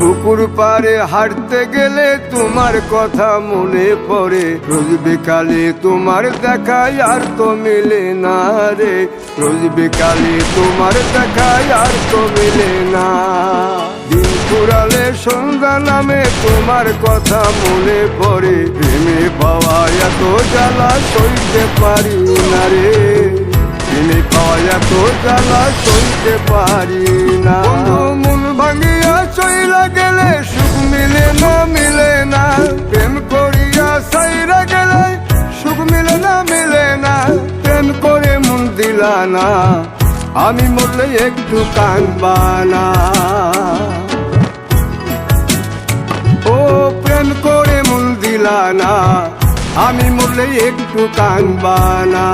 পুকুর পাড়ে হাঁটতে গেলে তোমার কথা মনে পড়ে, রোজ বিকালে তোমার দেখায় আর তো মিলে না রে, রোজ বিকালে তোমার দেখায় আর তো মিলে না। দিন ফুরালে সন্ধ্যা নামে তোমার কথা মনে পড়ে, প্রেমে পাওয়া এত জ্বালা সইতে পারি না রে, প্রেমে পাওয়া এত জ্বালা সইতে পারি না। মন ভাঙিয়া চইলা গেলে সুখ মিলে না, মিলে না, প্রেম করিয়া সাইরা গেলে সুখ মিলে না, মিলে না, প্রেম করে মন দিলা না, আমি মরলে একটু কাঁদবা না। ও প্রেম করে মন দিলা না, আমি মরলে একটু কাঁদবা না।